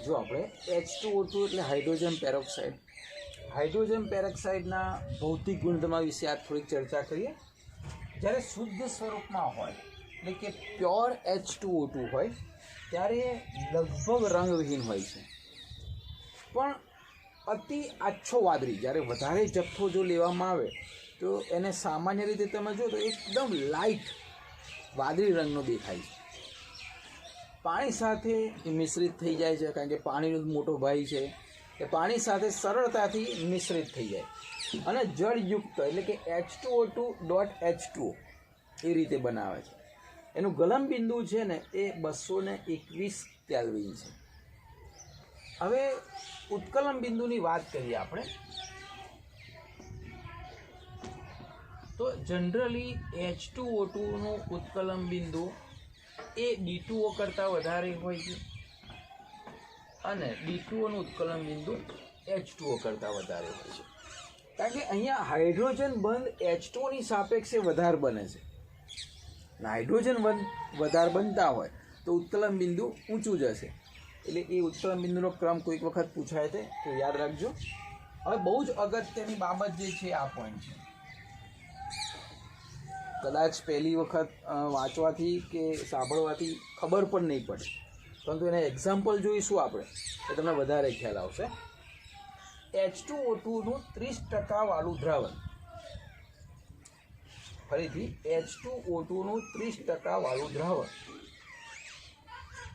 જો આપણે H2O2 એટલે હાઇડ્રોજન પેરોક્સાઇડ. હાઇડ્રોજન પેરોક્સાઇડના ભૌતિક ગુણધર્મો વિશે આજ થોડીક ચર્ચા કરીએ. જ્યારે શુદ્ધ સ્વરૂપમાં હોય એટલે કે પ્યોર H2O2 હોય ત્યારે લગભગ રંગવિહીન હોય છે, પણ અતિ આછો વાદળી જ્યારે વધારે જથ્થો જો લેવામાં આવે તો એને સામાન્ય રીતે તમે જો તો એકદમ લાઇટ વાદળી રંગનો દેખાય છે. પાણી સાથે મિશ્રિત થઈ જાય છે, કારણ કે પાણીનો મોટો ભાઈ છે એ પાણી સાથે સરળતાથી મિશ્રિત થઈ જાય અને જળયુક્ત એટલે કે H2O2.H2O એ રીતે બનાવે છે. એનું ગલનબિંદુ છે ને એ 221 કેલ્વિન છે. હવે ઉત્કલન બિંદુની વાત કરીએ આપણે તો જનરલી H2O2નું ઉત્કલન બિંદુ એ D2O કરતાં વધારે હોય છે અને D2Oનું ઉત્કલન બિંદુ H2O કરતાં વધારે હોય છે, કારણ કે અહીંયા હાઇડ્રોજન બંધ H2Oની સાપેક્ષે વધારે બને છે. હાઇડ્રોજન બંધ વધારે બનતા હોય તો ઉત્કલન બિંદુ ઊંચું જશે. એટલે એ ઉત્કલન બિંદુનો ક્રમ કોઈક વખત પૂછાય છે તો યાદ રાખજો. હવે બહુ જ અગત્યની બાબત જે છે આ પોઈન્ટ છે. કદાચ પહેલી વખત વાંચવાથી કે સાંભળવાથી ખબર પણ નહીં પડે, પરંતુ એને એક્ઝામ્પલ જોઈશું આપણે તો તમને વધારે ખ્યાલ આવશે. H2O2નું 30% વાળું દ્રાવણ, ફરીથી H2O2નું 30% વાળું દ્રાવણ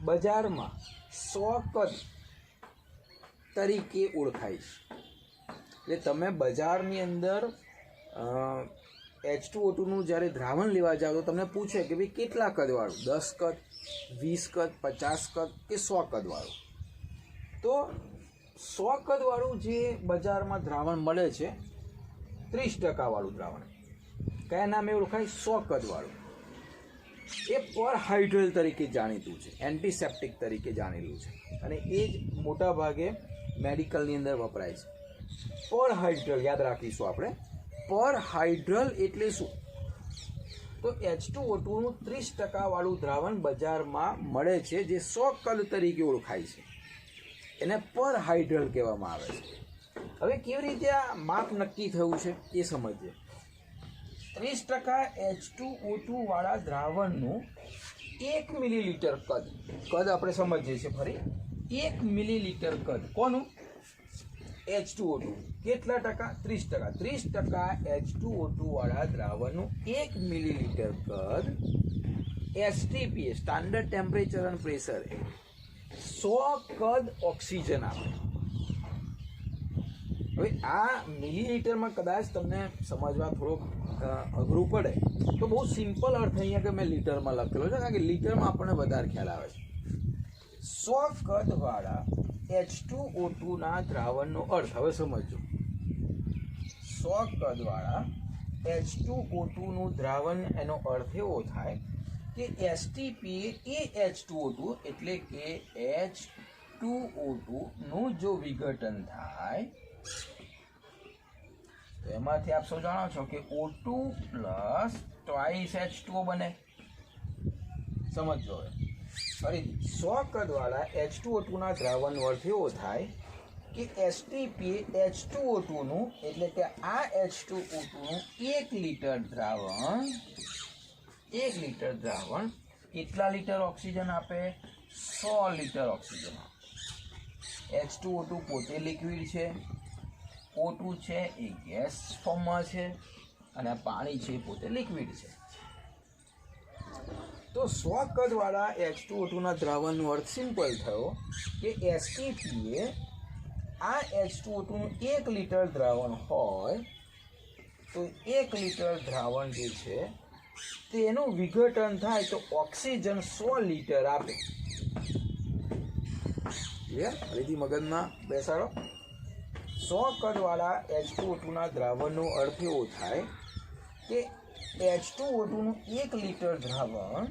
બજારમાં 100 કદ તરીકે ઓળખાય છે. એટલે તમે બજારની અંદર H2O2નું જ્યારે દ્રાવણ લેવા જાઓ તો તમને પૂછે કે ભાઈ કેટલા કદવાળું, 10 કદ, 20 કદ, 50 કદ કે 100 કદવાળું. તો 100 કદવાળું જે બજારમાં દ્રાવણ મળે છે 30% વાળું દ્રાવણ કયા નામે ઓળખાય? 100 કદવાળું. એ પર હાઇડ્રલ તરીકે જાણીતું છે, એન્ટીસેપ્ટિક તરીકે જાણેલું છે અને એ જ મોટા ભાગે મેડિકલની અંદર વપરાય છે. પર હાઇડ્રલ યાદ રાખીશું આપણે. પર હાઇડ્રલ એટલે શું? તો H2O2નું 30% વાળું દ્રાવણ બજારમાં મળે છે જે 100 કદ તરીકે ઓળખાય છે, એને પર હાઇડ્રલ કહેવામાં આવે છે. હવે કેવી રીતે આ માપ નક્કી થયું છે એ સમજીએ. 30% H2O2 વાળા દ્રાવણનું 1 મિલીલીટર કદ આપણે સમજીએ છીએ ફરી. 1 મિલીલીટર કદ કોનું? H2O2. કેટલા ટકા? 30%. 30% H2O2 વાળા દ્રાવણનું 1 મિલીલીટર કદ STP સ્ટાન્ડર્ડ ટેમ્પરેચર અને પ્રેશર 100 કદ ઓક્સિજન આપે. હવે આ મિલીલીટરમાં કદાચ તમને સમજવા થોડોક અઘરું પડે તો બહુ સિમ્પલ અર્થ અહીંયા કે મેં લીટરમાં લખેલો છે, કારણ કે લીટરમાં આપણને વધારે ખ્યાલ આવે છે. 100 કદવાળા H2O2ના દ્રાવણનો અર્થ હવે સમજો. 100 કદવાળા H2O2નું દ્રાવણ એનો અર્થ એવો થાય કે STP એ H2O2 એટલે કે H2O2નું જો વિઘટન થાય તો એમાંથી આપ સૌ જાણો છો કે O2 પ્લસ ટ્વાઇસ H2O બને. સમજો. ફરીથી 100 કદવાળા H2O2ના દ્રાવણનો અર્થ એવો થાય કે STP H2O2નું એટલે કે આ H2O2નું 1 લીટર દ્રાવણ કેટલા લીટર ઓક્સિજન આપે? 100 લીટર ઓક્સિજન આપે. H2O2 પોતે લિક્વિડ છે, O2 છે એ ગેસ ફોર્મમાં છે અને પાણી છે પોતે લિક્વિડ છે. તો 100 કદવાળા H2O2ના દ્રાવણનો અર્થ સિમ્પલ થયો કે STP એ આ H2O2નું 1 લીટર દ્રાવણ હોય તો 1 લીટર દ્રાવણ જે છે તેનું વિઘટન થાય તો ઓક્સિજન 100 લીટર આપે. ફરીથી મગજમાં બેસાડો. 100 કદવાળા H2O2ના દ્રાવણનો અર્થ એવો થાય કે H2O2નું 1 લીટર દ્રાવણ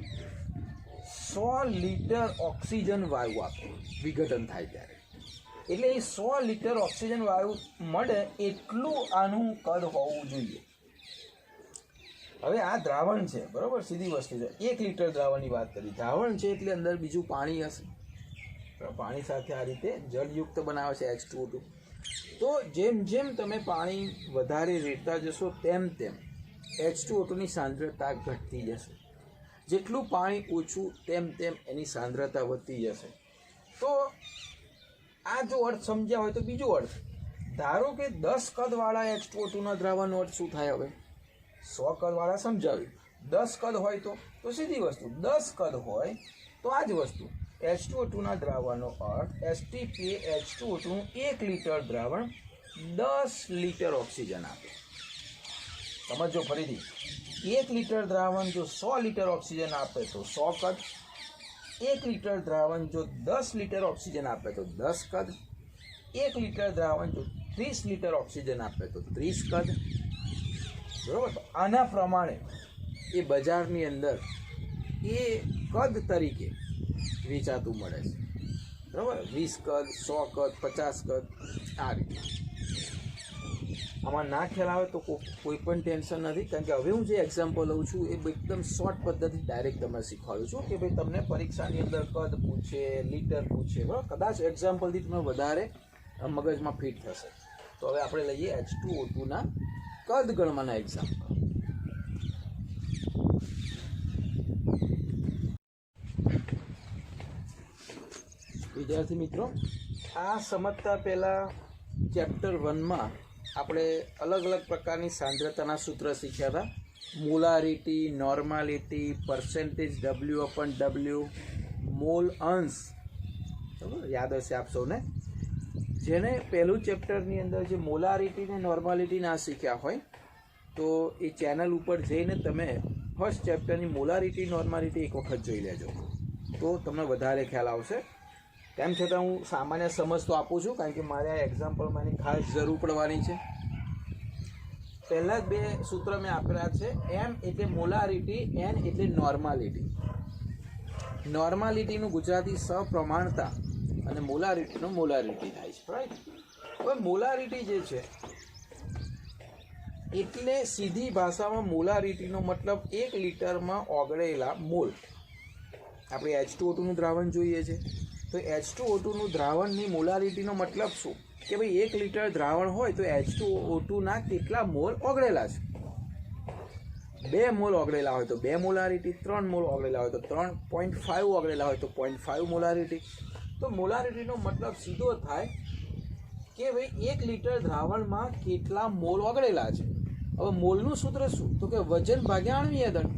100 લીટર ઓક્સિજન વાયુ આપે વિઘટન થાય ત્યારે. એટલે એ 100 લીટર ઓક્સિજન વાયુ મળે એટલું આનું કદ હોવું જોઈએ. હવે આ દ્રાવણ છે, બરોબર, સીધી વસ્તુ છે. 1 લીટર દ્રાવણની વાત કરી. દ્રાવણ છે એટલે અંદર બીજું પાણી હશે, પાણી સાથે આ રીતે જળયુક્ત બનાવે છે H2O2. તો જેમ જેમ તમે પાણી વધારે રેડતા જશો તેમ તેમ H2O2ની સાંદ્રતા ઘટતી જશે. જેટલું પાણી ઓછું તેમ તેમ એની સાંદ્રતા વધતી જશે. તો આ જો અર્થ સમજ્યા હોય તો બીજો અર્થ, ધારો કે 10 કદવાળા H2O2ના દ્રાવણનો અર્થ શું થાય? હવે 100 કદવાળા સમજાવ્યું. 10 કદ હોય તો સીધી વસ્તુ, 10 કદ હોય તો આ જ વસ્તુ. H2O2ના દ્રાવણનો અર્થ STPA H2O2નું 1 લીટર દ્રાવણ 10 લીટર ઓક્સિજન આપે. સમજો ફરીથી, 1 લીટર દ્રાવણ જો 100 લીટર ઓક્સિજન આપે તો 100 કદ, 1 લીટર દ્રાવણ જો 10 લીટર ઓક્સિજન આપે તો 10 કદ, 1 લીટર દ્રાવણ જો 30 લીટર ઓક્સિજન આપે તો 30 કદ. બરાબર? આના પ્રમાણે એ બજારની અંદર એ કદ તરીકે વેચાતું મળે છે. બરાબર? 20 કદ, 100 કદ, 50 કદ, આ રીતે. આમાં ના ખ્યાલ આવે તો કોઈ પણ ટેન્શન નથી, કારણ કે હવે હું જે એક્ઝામ્પલ લઉં છું એ એકદમ શોર્ટ પદ્ધતિ ડાયરેક્ટ તમને શીખવાડું છું કે ભાઈ તમને પરીક્ષાની અંદર કદ પૂછે, લીટર પૂછે, બરાબર? કદાચ એક્ઝામ્પલથી તમે વધારે મગજમાં ફિટ થશે. તો હવે આપણે લઈએ H2O2ના કદ ગણવાના એક્ઝામ્પલ. વિદ્યાર્થી મિત્રો, આ સમજતા પહેલાં ચેપ્ટર 1માં આપણે અલગ અલગ પ્રકારની સાંદ્રતાના સૂત્ર શીખ્યા હતા. Molarity, normality, percentage W/W, mall અંશ. બરાબર? યાદ હશે આપ સૌને. જેને પહેલું ચેપ્ટરની અંદર જે મોલારિટી ને નોર્માલિટી ના શીખ્યા હોય તો એ ચેનલ ઉપર જઈને તમે ફર્સ્ટ ચેપ્ટરની મોલારિટી, નોર્માલિટી એક વખત જોઈ લેજો, તો તમને વધારે ખ્યાલ આવશે. તેમ છતાં હું સામાન્ય સમજ તો આપું છું, કારણ કે મારે આ એક્ઝામ્પલમાં એની ખાસ જરૂર પડવાની છે. પહેલાં જ 2 સૂત્ર મેં આપેલા છે. M એટલે મોલારિટી, N એટલે નોર્માલિટી. નોર્માલિટીનું ગુજરાતી સપ્રમાણતા અને મોલારિટીનું મોલારિટી થાય છે. રાઈટ? હવે મોલારિટી જે છે એટલે સીધી ભાષામાં મોલારિટીનો મતલબ 1 લીટરમાં ઓગળેલા મોલ. આપણે H2O2નું દ્રાવણ જોઈએ છે તો H2O2નું દ્રાવણની મોલારિટીનો મતલબ શું? કે ભાઈ 1 લીટર દ્રાવણ હોય તો H2O2ના કેટલા મોલ ઓગળેલા છે. 2 મોલ ઓગળેલા હોય તો 2 મોલારિટી, 3 મોલ ઓગળેલા હોય તો 3.5 ઓગળેલા હોય તો 0.5 મોલારિટી. તો મોલારિટીનો મતલબ સીધો થાય કે ભાઈ 1 લીટર દ્રાવણમાં કેટલા મોલ ઓગળેલા છે. હવે મોલનું સૂત્ર શું? તો કે વજન ભાગ્યા આણ્વીય દળ.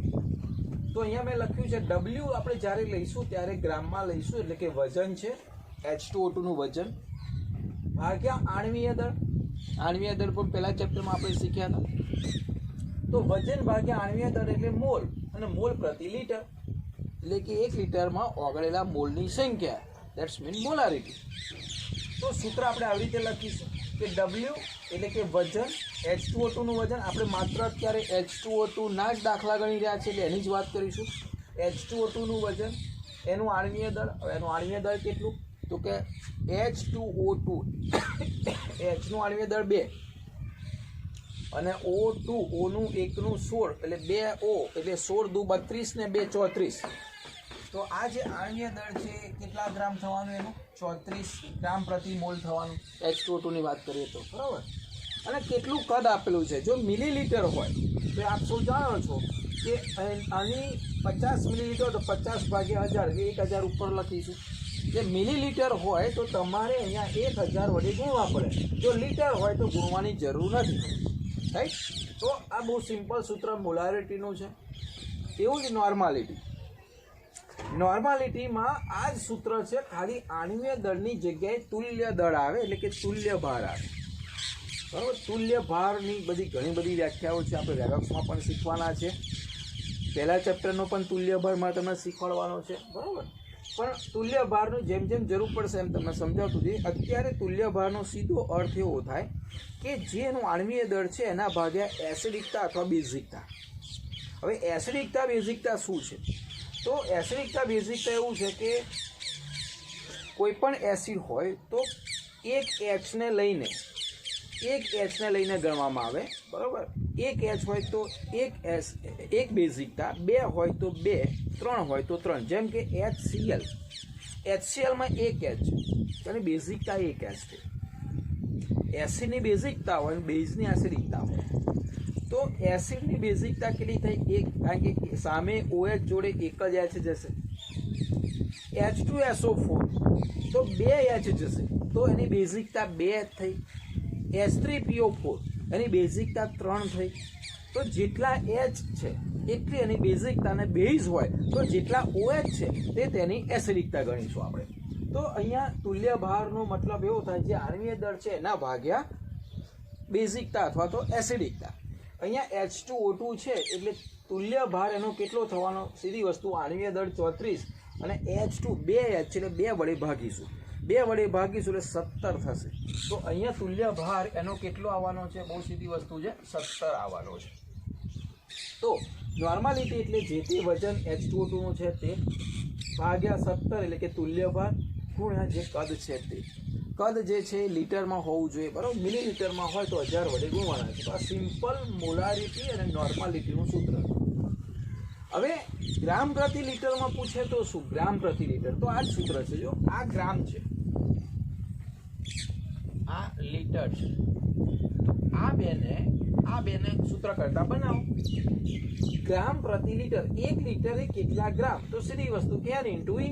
તો અહીંયા મેં લખ્યું છે W આપણે જ્યારે લઈશું ત્યારે ગ્રામમાં લઈશું, એટલે કે વજન છે H2O2નું વજન ભાગ્યા આણ્વીય દળ. આણ્વીય દળ પણ પહેલા ચેપ્ટરમાં આપણે શીખ્યા હતા. તો વજન ભાગ્યા આણ્વીય દળ એટલે મોલ, અને મોલ પ્રતિ લીટર, એટલે કે 1 લીટરમાં ઓગળેલા મોલની સંખ્યા, દેટ્સ મીન મોલારિટી. તો સૂત્ર આપણે આવી રીતે લખીશું કે W એટલે કે વજન, H2O2નું વજન. આપણે માત્ર અત્યારે H2O2 ના જ દાખલા ગણી રહ્યા છીએ એટલે એની જ વાત કરીશું. H2O2નું વજન, એનું આણ્વીય દળ. હવે એનું આણ્વીય દળ કેટલું? તો કે H2O2 Hનું આણ્વીય દળ 2 અને O2 Oનું 1નું 16 એટલે 2O એટલે 16 દુ 32 ને 2 34. તો આ જે આણ્વીય દળ છે કેટલા ગ્રામ થવાનું? એનું 34 ગ્રામ પ્રતિ મોલ થવાનું H2O2ની વાત કરીએ તો. બરાબર? અને કેટલું કદ આપેલું છે? જો મિલીલીટર હોય તો આપ સૌ જાણો છો કે આની 50 મિલીલીટર તો 50 ભાગ્યા 1000 એટલે 1000 ઉપર લખીશું. જે મિલીલીટર હોય તો તમારે અહીંયા 1000 વડે ગુણવા પડે. જો લીટર હોય તો ગુણવાની જરૂર નથી. રાઈટ? તો આ બહુ સિમ્પલ સૂત્ર મોલારિટીનું છે. એવું જ નોર્માલિટી. નોર્માલિટીમાં આ જ સૂત્ર છે, ખાલી આણ્વીય દળની જગ્યાએ તુલ્ય દળ આવે, એટલે કે તુલ્ય ભાર આવે. બરાબર? તુલ્ય ભારની બધી ઘણી બધી વ્યાખ્યાઓ છે, આપણે રેડોક્સમાં પણ શીખવાના છે. પહેલા ચેપ્ટરનો પણ તુલ્ય ભારમાં તમને શીખવાડવાનો છે. બરાબર? પણ તુલ્ય ભારનું જેમ જેમ જરૂર પડશે એમ તમને સમજાવતું જઈએ. અત્યારે તુલ્ય ભારનો સીધો અર્થ એવો થાય કે જે એનું આણ્વીય દળ છે એના ભાગ્યા એસિડિકતા અથવા બેઝિકતા. હવે એસિડિકતા બેઝિકતા શું છે? તો એસિડિકતા બેઝિકતા એવું છે કે કોઈ પણ એસિડ હોય તો એક H ને લઈને ગણવામાં આવે. બરાબર? એક H હોય તો એક બેઝિકતા, 2 હોય તો 2, 3 હોય તો 3. જેમ કે HCl માં એક H છે અને બેઝિકતા એક H છે. એસિડની બેઝિકતા હોય અને બેઝની એસિડિકતા હોય. તો એસિડની બેઝિકતા કેટલી થઈ? 1, કારણ કે સામે OH જોડે એક જ H જશે. H2SO4 તો 2 H જશે, તો એની બેઝિકતા 2 થઈ. H3PO4 એની બેઝિકતા 3 થઈ. તો જેટલા H છે એટલી એની બેઝિકતા, અને બેઝ હોય તો જેટલા OH છે તે તેની એસિડિકતા ગણીશું આપણે. તો અહીંયા તુલ્ય ભારનો મતલબ એવો થાય જે આણ્વીય દળ છે એના ભાગ્યા બેઝિકતા અથવા તો એસિડિકતા. અહીંયા H2O2 છે એટલે તુલ્ય ભાર એનો કેટલો થવાનો? સીધી વસ્તુ, આણ્વીય દળ 34 અને H2 2 H છે એટલે 2 વડે ભાગીશું. 2 વડે ભાગીશું એટલે 17 થશે. તો અહીંયા તુલ્ય ભાર એનો કેટલો આવવાનો છે? બહુ સીધી વસ્તુ છે, 17 આવવાનો છે. તો નોર્માલિટી એટલે જે તે વજન H2O2 નું છે તે ભાગ્યા 17 એટલે કે તુલ્ય ભાર ગુણ્યા જે કદ છે તે. કદ જે છે લીટરમાં હોવું જોઈએ, બરાબર? મિલીલીટરમાં હોય તો 1000 વડે ગુણવાના છે. તો આ સિમ્પલ મોલારિટી અને નોર્માલિટીનું સૂત્ર. હવે ગ્રામ પ્રતિ લીટરમાં પૂછે તો શું? ગ્રામ પ્રતિ લીટર, તો આ જ સૂત્ર છે. જો આ ગ્રામ છે, આ લીટર છે, તો આ બેને સૂત્ર કરતા બનાવો. ગ્રામ પ્રતિ લીટર, 1 લીટર એ કેટલા ગ્રામ? તો સીધી વસ્તુ N ઇન્ટુ E.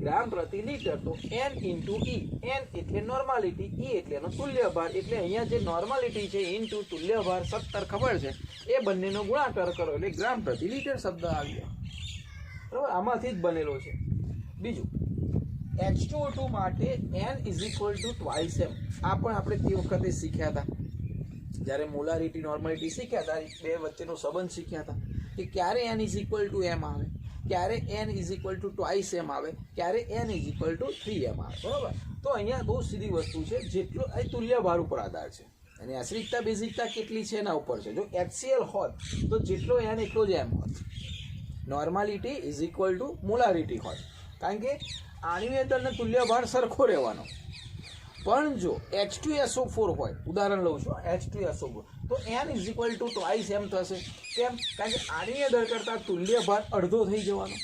ગ્રામ પ્રતિ લીટર તો N ઇન્ટુ E. N એટલે નોર્માલિટી, E એટલે એનો તુલ્ય ભાર. એટલે અહીંયા જે નોર્માલિટી છે ઇન્ટુ તુલ્ય ભાર 17 ખબર છે, એ બંનેનો ગુણાકાર કરો એટલે ગ્રામ પ્રતિ લીટર શબ્દ આવી જાય. બરાબર? આમાંથી જ બનેલો છે. બીજું, H2O2 માટે N is equal two twice M. આ પણ આપણે તે વખતે શીખ્યા હતા જ્યારે મોલારિટી નોર્માલિટી શીખ્યા હતા, બે વચ્ચેનો સંબંધ શીખ્યા હતા કે ક્યારે N is equal two M આવે, ક્યારે N is equal two twice M આવે, ક્યારે N is equal two 3M આવે. બરાબર? તો અહીંયા બહુ સીધી વસ્તુ છે, જેટલો એ તુલ્ય ભાર ઉપર આધાર છે અને એસિડિકતા બેઝિકતા કેટલી છે એના ઉપર છે. જો HCl હોત તો જેટલો N એટલો જ M હોત. Normality is equal two molarity હોત, કારણ કે આણ્વીય દળનો તુલ્ય ભાર સરખો રહેવાનો. પણ જો H2SO4 હોય, ઉદાહરણ લઉં છું, H2SO4, તો N is equal two twice M થશે. કેમ? કારણ કે આણ્વીય દળ કરતાં તુલ્ય ભાર અડધો થઈ જવાનો.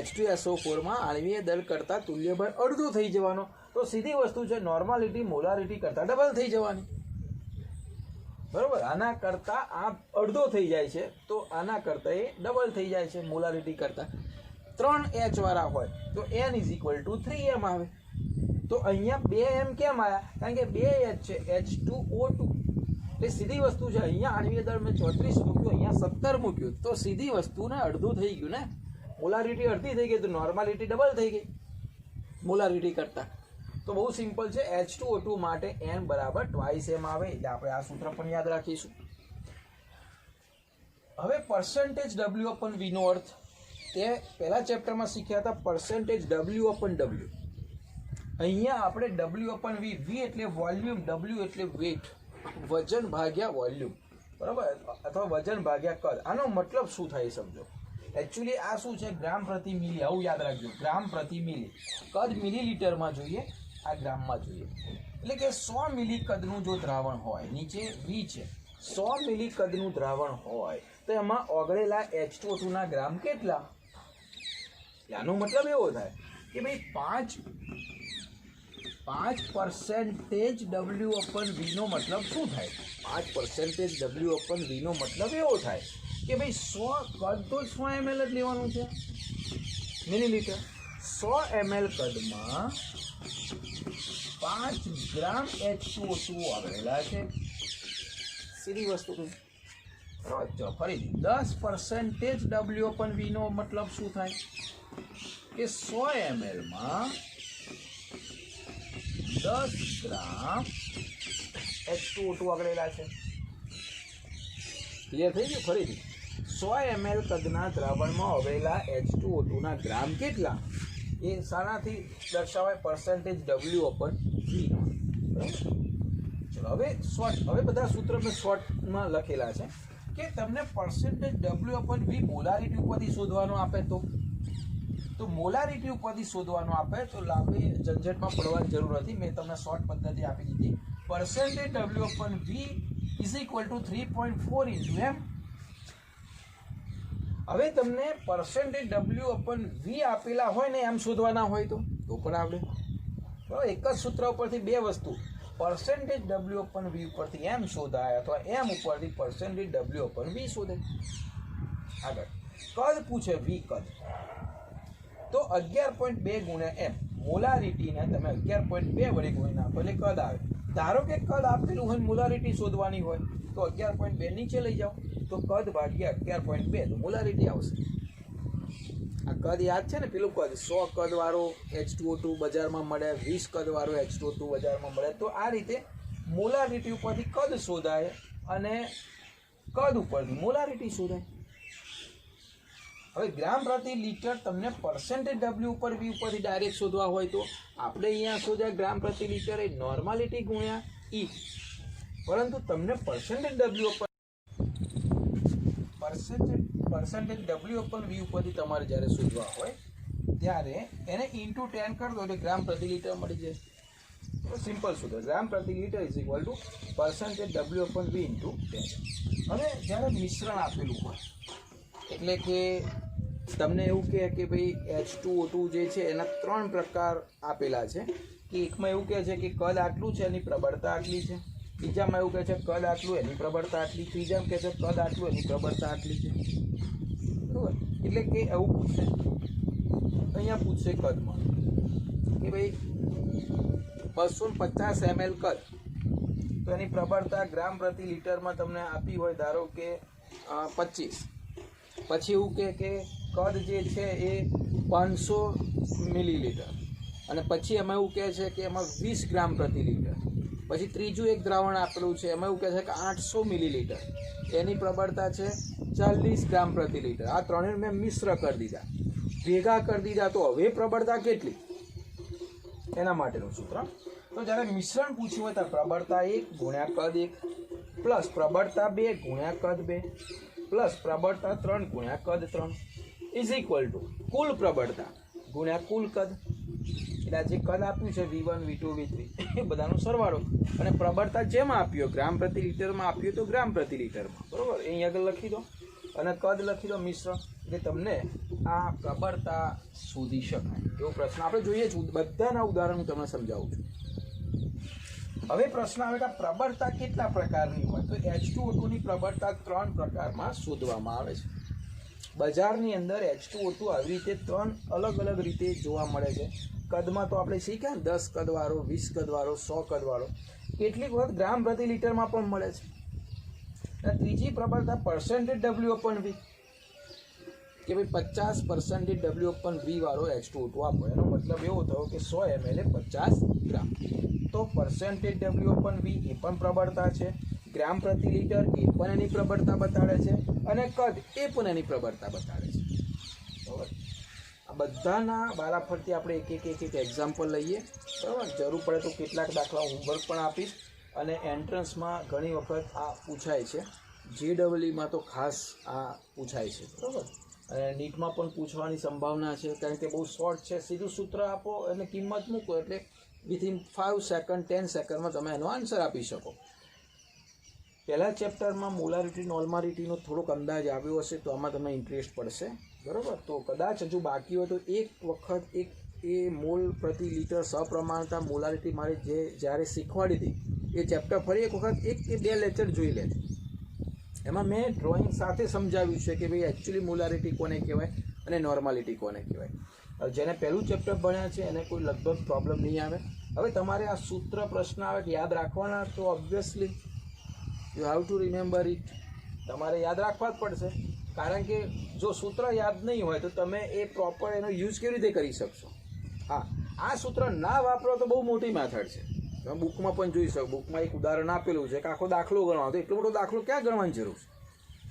H2SO4 માં આણ્વીય દળ કરતાં તુલ્ય ભાર અડધો થઈ જવાનો. તો સીધી વસ્તુ છે, નોર્માલિટી મોલારિટી કરતાં ડબલ થઈ જવાની. બરોબર? આના કરતાં આ અડધો થઈ જાય છે, તો આના કરતાં એ ડબલ થઈ જાય છે મોલારિટી કરતાં. 3 H વાળા હોય તો N is equal two 3M આવે. તો અહીંયા 2M કેમ આવ્યા? કારણ કે 2 H છે, H2O2. એટલે સીધી વસ્તુ છે, અહીંયા આણ્વીય દળ મેં 34 મૂક્યું, અહીંયા 17 મૂક્યું, તો સીધી વસ્તુને અડધું થઈ ગયું ને. મોલારિટી અડધી થઈ ગઈ તો નોર્માલિટી ડબલ થઈ ગઈ મોલારિટી કરતાં. તો બહુ સિમ્પલ છે, H2O2 માટે N બરાબર ટ્વાઇસ M આવે. એટલે આપણે આ સૂત્ર પણ યાદ રાખીશું. હવે પર્સન્ટેજ W અપન V નો અર્થ તે પહેલા ચેપ્ટરમાં શીખ્યા હતા. Percentage W અપન W. અહીંયા આપણે W અપન V, V એટલે વોલ્યુમ, W એટલે વેટ, વજન ભાગ્યા વોલ્યુમ, બરાબર? અથવા વજન ભાગ્યા કદ. આનો મતલબ શું થાય સમજો. એકચ્યુઅલી આ શું છે? ગ્રામ પ્રતિ મિલી. આવું યાદ રાખજો, ગ્રામ પ્રતિ મિલી. કદ મિલીલીટરમાં જોઈએ, આ ગ્રામમાં જોઈએ. એટલે કે 100 મિલી કદનું જો દ્રાવણ હોય, નીચે V છે, 100 મિલી કદનું દ્રાવણ હોય તો એમાં ઓગળેલા H2O2 ના ગ્રામ કેટલા? આનો મતલબ એવો થાય કે ભાઈ 5% W અપન V નો મતલબ શું થાય? 5% W અપન V નો મતલબ એવો થાય કે ભાઈ 100 કદ તો 100 ml જ લેવાનું છે, મિલીલીટર. 100 ml કદમાં 5 ગ્રામ H2O2 આવેલા છે. સીધી વસ્તુ કહી. ફરી 10% W અપન V નો મતલબ શું થાય કે 100 ml માં 10 ગ્રામ H2O2 આવેલા છે. ક્લિયર થઈ ગયું? ફરીથી 100 ml કદના દ્રાવણમાં આવેલા H2O2 ના ગ્રામ કેટલા એ શાનાથી દર્શાવાય? Percentage W અપન V. ચલો હવે બધા સૂત્ર મેં શોર્ટમાં લખેલા છે કે તમને પર્સન્ટેજ W અપન V મોલારિટી ઉપરથી શોધવાનું આપે તો મોલારિટી ઉપરથી શોધવાનું આપે તો લાંબી ઝંઝટમાં પડવાની જરૂર નથી. મેં તમને શોર્ટ પદ્ધતિ આપી દીધી. percentage W upon V is equal to 3.4 into M. હવે તમને percentage W upon V આપેલા હોય ને એમ શોધવાના હોય તો પણ આવડે. બરાબર, એક જ સૂત્ર ઉપરથી બે વસ્તુ, percentage W upon V ઉપરથી M શોધાય અથવા M ઉપરથી percentage W upon V શોધાય. આગળ કદ પૂછે, V કદ, તો 11.2 ગુણ્યા M, મોલારિટીને તમે 11.2 વડે ગુણી નાખો એટલે કદ આવે. ધારો કે કદ આપેલું હોય, મોલારિટી શોધવાની હોય તો 11.2 નીચે લઈ જાઓ તો કદ ભાગ્યા 11.2 તો મોલારિટી આવશે. આ કદ યાદ છે ને, પેલું કદ 100 કદ વાળો H2O2 બજારમાં મળે, 20 કદ વાળો H2O2 બજારમાં મળે. તો આ રીતે મોલારિટી ઉપરથી કદ શોધાય અને કદ ઉપરથી મોલારિટી શોધાય. હવે ગ્રામ પ્રતિ લીટર તમને percentage W ઉપર V ઉપરથી ડાયરેક્ટ શોધવા હોય તો આપણે અહીંયા શોધ્યા ગ્રામ પ્રતિ લીટર એ નોર્માલિટી ગુણ્યા E, પરંતુ તમને percentage W ઉપર V ઉપરથી તમારે જ્યારે શોધવા હોય ત્યારે એને ઇન્ટુ 10 કરી દો એટલે ગ્રામ પ્રતિ લીટર મળી જાય. સિમ્પલ સૂત્ર, ગ્રામ પ્રતિ litre is equal two percentage W upon V into 10. હવે જ્યારે મિશ્રણ આપેલું હોય એટલે કે તમને એવું કહે કે ભાઈ H2O2 જે છે એના 3 પ્રકાર આપેલા છે, કે એકમાં એવું કહે છે કે કદ આટલું છે એની પ્રબળતા આટલી છે, બીજામાં એવું કહે છે કદ આટલું એની પ્રબળતા આટલી, ત્રીજામાં કહે છે કદ આટલું એની પ્રબળતા આટલી છે. બરાબર, એટલે કે એવું પૂછશે, અહીંયા પૂછશે કદમાં કે ભાઈ 250 ml કદ, તો એની પ્રબળતા ગ્રામ પ્રતિ લીટરમાં તમને આપી હોય ધારો કે 25. પછી એવું કે કદ જે છે એ 500 મિલીલીટર, અને પછી એમાં એવું કહે છે કે એમાં 20 ગ્રામ પ્રતિ લીટર. પછી ત્રીજું એક દ્રાવણ આપેલું છે, એમાં એવું કહે છે કે 800 મિલીલીટર, એની પ્રબળતા છે 40 ગ્રામ પ્રતિ લીટર. આ ત્રણેય મેં મિશ્ર કરી દીધા, ભેગા કરી દીધા, તો હવે પ્રબળતા કેટલી એના માટેનું સૂત્ર. તો જ્યારે મિશ્રણ પૂછ્યું હોય તો પ્રબળતા 1 ગુણ્યા કદ 1 પ્લસ પ્રબળતા 2 ગુણ્યા કદ 2 પ્લસ પ્રબળતા 3 ગુણ્યા કદ 3 ઇઝ ઇક્વલ ટુ કુલ પ્રબળતા ગુણ્યા કુલ કદ. એટલે આ જે કદ આપ્યું છે V1 V2 V3 એ બધાનો સરવાળો, અને પ્રબળતા જેમાં આપ્યો ગ્રામ પ્રતિ લીટરમાં આપ્યો તો ગ્રામ પ્રતિ લીટરમાં. બરાબર, અહીં આગળ લખી દો અને કદ લખી દો મિશ્રણ, એટલે તમને આ પ્રબળતા શોધી શકાય એવો પ્રશ્ન આપણે જોઈએ છું. બધાના ઉદાહરણ હું તમને સમજાવું છું. હવે પ્રશ્ન આવે કે પ્રબળતા કેટલા પ્રકારની હોય, તો H2O2 ની પ્રબળતા 3 પ્રકારમાં શોધવામાં આવે છે. બજારની અંદર H2O2 આવી રીતે 3 અલગ અલગ રીતે જોવા મળે છે. કદમાં તો આપણે શીખ્યા ને 10 કદ વાળો, 20 કદ વાળો, 100 કદ વાળો, કેટલીક વખત ગ્રામ પ્રતિ લીટરમાં પણ મળે છે. અને ત્રીજી પ્રબળતા percentage W upon V, કે ભાઈ 50% W upon V વાળો H2O2 આપો, એનો મતલબ એવો થયો કે 100 ml એ 50 ગ્રામ. તો percentage W upon V એ પણ પ્રબળતા છે, ગ્રામ પ્રતિ લીટર એ પણ એની પ્રબળતા બતાડે છે, અને કદ એ પણ એની પ્રબળતા બતાડે છે. બરાબર, આ બધાના વારાફરતી આપણે એક એક્ઝામ્પલ લઈએ. બરાબર, જરૂર પડે તો કેટલાક દાખલા હોમવર્ક પણ આપીશ, અને એન્ટ્રન્સમાં ઘણી વખત આ પૂછાય છે, JEE તો ખાસ આ પૂછાય છે. બરાબર, અને નીટમાં પણ પૂછવાની સંભાવના છે, કારણ કે બહુ શોર્ટ છે. સીધું સૂત્ર આપો અને કિંમત મૂકો એટલે વિથિન 5 સેકન્ડ 10 સેકન્ડમાં તમે એનો આન્સર આપી શકો. પહેલા ચેપ્ટરમાં મોલારિટી નોર્માલિટીનો થોડોક અંદાજ આવ્યો હશે, તો આમાં તમને ઇન્ટરેસ્ટ પડશે. બરાબર, તો કદાચ હજુ બાકી હોય તો એક વખત એ મોલ પ્રતિ લીટર સપ્રમાણતા મોલારિટી મારે જ્યારે શીખવાડી હતી એ ચેપ્ટર ફરી એક વખત 1 કે 2 લેક્ચર જોઈ લેજો. એમાં મેં ડ્રોઈંગ સાથે સમજાવ્યું છે કે ભાઈ એકચ્યુઅલી મોલારિટી કોને કહેવાય અને નોર્માલિટી કોને કહેવાય. જેને પહેલું ચેપ્ટર ભણ્યા છે એને કોઈ લગભગ પ્રોબ્લેમ નહીં આવે. હવે તમારે આ સૂત્ર પ્રશ્ન આવે કે યાદ રાખવાના, તો obviously you have to remember it. તમારે યાદ રાખવા જ પડશે, કારણ કે જો સૂત્ર યાદ નહીં હોય તો તમે એ પ્રોપર એનો યુઝ કેવી રીતે કરી શકશો. હા, આ સૂત્ર ના વાપરો તો બહુ મોટી મેથડ છે. તમે બુકમાં પણ જોઈ શકો, બુકમાં એક ઉદાહરણ આપેલું છે કે આખો દાખલો ગણવાનો, તો એટલો મોટો દાખલો ક્યાં ગણવાની જરૂર છે.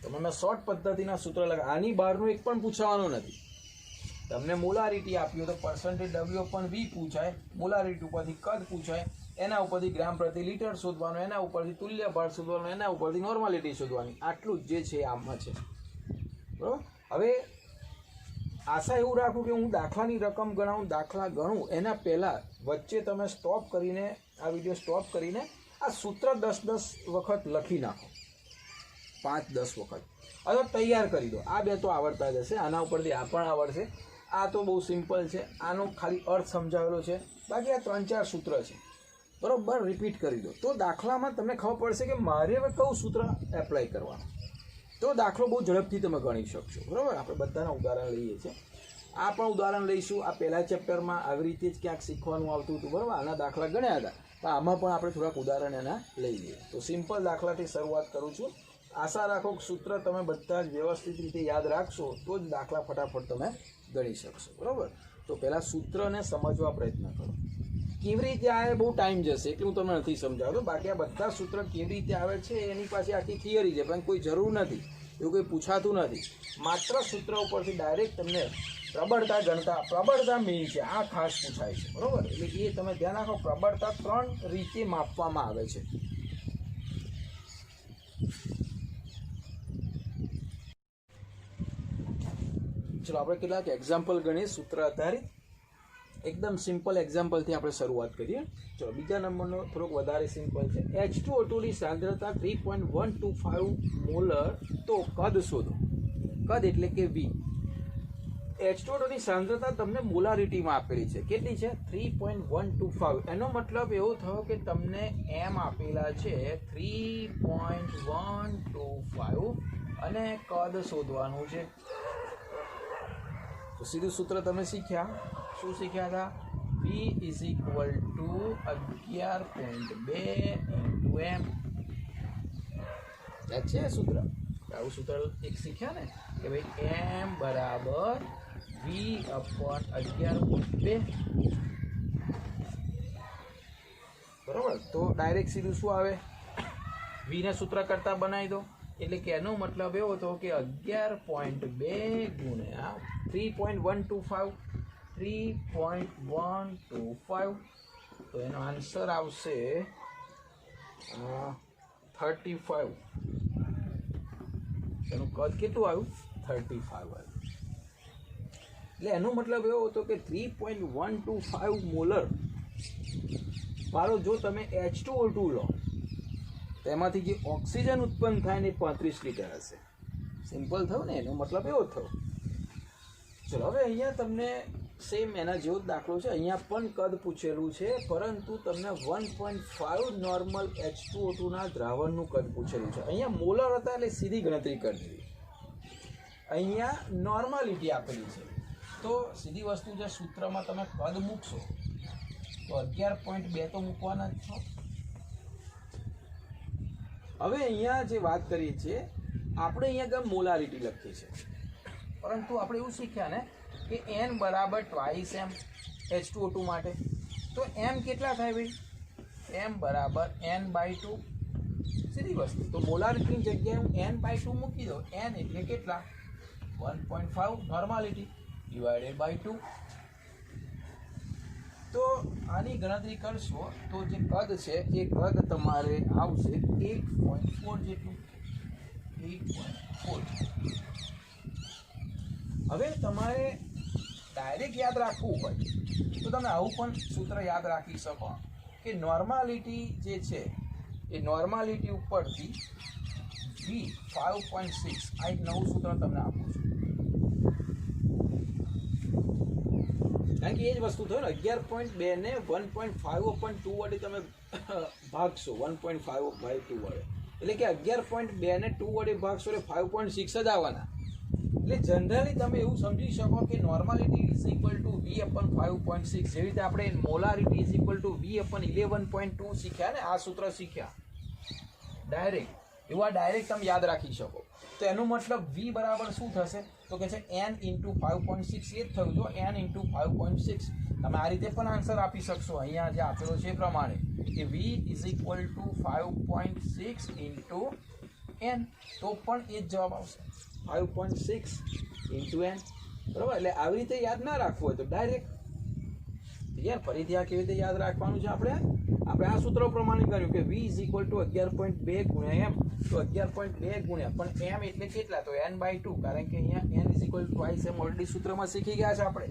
તમે મેં શોર્ટ પદ્ધતિના સૂત્ર આની બહારનું એક પણ પૂછવાનું નથી. તમને મોલારિટી આપ્યું તો percentage W upon V પૂછાય, મોલારિટી ઉપરથી કદ પૂછાય, એના ઉપરથી ગ્રામ પ્રતિ લીટર શોધવાનું, એના ઉપરથી તુલ્ય ભાર શોધવાનું, એના ઉપરથી નોર્માલિટી શોધવાની. આટલું જ જે છે આમાં છે. બરાબર, હવે આશા એવું રાખું કે હું દાખલાની રકમ ગણાવું, દાખલા ગણું એના પહેલાં વચ્ચે તમે સ્ટોપ કરીને આ વિડીયો સ્ટોપ કરીને આ સૂત્ર 10 વખત લખી નાખો, 5-10 વખત, અથવા તૈયાર કરી દો. આ બે તો આવડતા જ હશે, આના ઉપરથી આ પણ આવડશે. આ તો બહુ સિમ્પલ છે, આનો ખાલી અર્થ સમજાવેલો છે. બાકી આ 3-4 સૂત્ર છે, બરાબર. રિપીટ કરી દો તો દાખલામાં તમને ખબર પડશે કે મારે હવે કયું સૂત્ર એપ્લાય કરવાનું. તો દાખલો બહુ ઝડપથી તમે ગણી શકશો, બરાબર. આપણે બધાના ઉદાહરણ લઈએ છીએ, આ પણ ઉદાહરણ લઈશું. આ પહેલા ચેપ્ટરમાં આવી રીતે જ ક્યાંક શીખવાનું આવતું હતું, બરાબર. આના દાખલા ગણ્યા હતા, તો આમાં પણ આપણે થોડાક ઉદાહરણ એના લઈ લઈએ. તો સિમ્પલ દાખલાથી શરૂઆત કરું છું. આશા રાખો કે સૂત્ર તમે બધા જ વ્યવસ્થિત રીતે યાદ રાખશો તો જ દાખલા ફટાફટ તમે ગણી શકશો, બરાબર. તો પહેલાં સૂત્રને સમજવા પ્રયત્ન કરો. કેવી રીતે આવે બહુ ટાઈમ જશે એટલે હું તમને નથી સમજાવતો. બાકી આ બધા સૂત્ર કેવી રીતે આવે છે એની પાસે આખી થિયરી છે, પણ કોઈ જરૂર નથી, એવું કંઈ પૂછાતું નથી. માત્ર સૂત્ર ઉપરથી ડાયરેક્ટ તમને પ્રબળતા મેઇન છે, આ ખાસ પૂછાય છે, બરાબર. એટલે એ તમે ધ્યાન રાખો, પ્રબળતા 3 રીતે માપવામાં આવે છે. ચલો આપણે કેટલાક એક્ઝામ્પલ ગણીએ સૂત્ર આધારિત. એકદમ સિમ્પલ એક્ઝામ્પલથી આપણે શરૂઆત કરીએ. ચલો બીજા નંબરનો થોડોક વધારે સિમ્પલ છે. H2O2ની સાંદ્રતા 3.125 મોલર, તો કદ શોધો. કદ એટલે કે V. H2O2ની સાંદ્રતા તમને મોલારિટીમાં આપેલી છે. કેટલી છે? 3.125. એનો મતલબ એવો થયો કે તમને M આપેલા છે 3.125 અને કદ શોધવાનું છે. તો સીધું સૂત્ર તમે શીખ્યા. શું શીખ્યા હતા? V = 11.2 M. છે સૂત્ર. આવું સૂત્ર એક શીખ્યા ને કે ભાઈ M બરાબર V/11.2. બરાબર. તો ડાયરેક્ટ સીધું શું આવે? V ને સૂત્ર કરતા બનાવી દો. એટલે કે એનો મતલબ એવો હતો કે 11.2 ગુણ્યા 3.125. 3.125, તો એનો આન્સર આવશે 35. એનું કદ કેટલું આવ્યું? 35 આવ્યું. એટલે એનો મતલબ એવો હતો કે 3.125 મોલર મારો જો તમે H2O2 લો તેમાંથી જે ઓક્સિજન ઉત્પન્ન થાય ને 35 લીટર હશે. સિમ્પલ થયું ને, એનો મતલબ એવો થયો. ચલો હવે અહીંયા તમને સેમ એના જેવો જ દાખલો છે. અહીંયા પણ કદ પૂછેલું છે, પરંતુ તમને 1.5 નોર્મલ H2O2ના દ્રાવણનું કદ પૂછેલું છે. અહીંયા મોલર હતા એટલે સીધી ગણતરી કરી દીધી. અહીંયા નોર્માલિટી આપેલી છે, તો સીધી વસ્તુ જે સૂત્રમાં તમે કદ મૂકશો તો 11.2 તો મૂકવાના જ છો. હવે અહીંયા જે વાત કરીએ છીએ આપણે અહીંયા મોલારિટી લખીએ છીએ, પરંતુ આપણે એવું શીખ્યા ને કે N બરાબર 2M H2O2 માટે. તો M કેટલા થાય ભાઈ? M બરાબર N/2. સીધી વસ્તુ. તો મોલારિટીની જગ્યાએ હું N/2 મૂકી દઉં. N એટલે કેટલા? 1.5 નોર્માલિટી / 2. તો આની ગણતરી કરશો તો જે કદ છે એ કદ તમારે આવશે 8.4 જેટલું. 8.4. હવે તમારે ડાયરેક્ટ યાદ રાખવું હોય તો તમે આવું પણ સૂત્ર યાદ રાખી શકો કે નોર્માલિટી જે છે એ નોર્માલિટી ઉપરથી V 5.6. આ એક નવું સૂત્ર તમને આપું છું, કારણ કે એ જ વસ્તુ થયું ને. 11.2 ને 1.5/2 વડે તમે ભાગશો, 1.5/2 વડે, એટલે કે 11.2 ને 2 વડે ભાગશો એટલે 5.6 જ આવવાના. એટલે જનરલી તમે એવું સમજી શકો કે નોર્માલિટી = V/5.6. જેવી રીતે આપણે મોલારિટી = V/11.2 શીખ્યા ને, આ સૂત્ર શીખ્યા ડાયરેક્ટ, એવું આ ડાયરેક્ટ તમે યાદ રાખી શકો. તો એનો મતલબ V બરાબર શું થશે? તો કે છે N × 5.6. એ જ થયું. જો N × 5.6 તમે આ રીતે પણ આન્સર આપી શકશો. અહીંયા જે આપેલો છે એ પ્રમાણે કે V = 5.6 × N, તો પણ એ જ જવાબ આવશે 5.6 × N. બરાબર. એટલે આવી રીતે યાદ ના રાખવું હોય તો ડાયરેક્ટ યાર ફરીથી આ કેવી રીતે યાદ રાખવાનું છે? આપણે આ સૂત્ર પ્રમાણે કર્યું કે V = 11.2 ગુણ્યા M. તો 11.2 ગુણ્યા પણ M એટલે કેટલા? તો N/2, કારણ કે અહીંયા N = 2M ઓલરેડી સૂત્રમાં શીખી ગયા છે આપણે,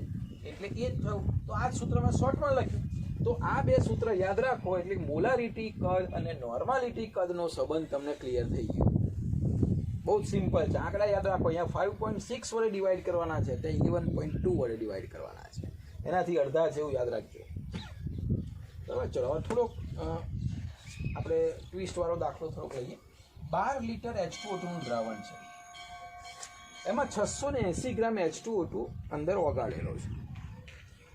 એટલે એ જ થયું. તો આ જ સૂત્ર મેં શોર્ટમાં લખ્યું. તો તો આ બે સૂત્ર યાદ રાખો એટલે મોલારિટી કદ અને નોર્માલિટી કદનો સંબંધ તમને ક્લિયર થઈ ગયો. બહુ જ સિમ્પલ છે. આંકડા યાદ રાખો. અહીંયા 5.6 વડે ડિવાઈડ કરવાના છે, તે 11.2 વડે ડિવાઈડ કરવાના છે. એનાથી અડધા છે એવું યાદ રાખજો. બરાબર. ચલો હવે થોડોક આપણે ટ્વિસ્ટવાળો દાખલો થોડોક લઈએ. 12 લીટર H2O2 નું દ્રાવણ છે. એમાં 680 ગ્રામ H2O2 અંદર ઓગાળેલો છે.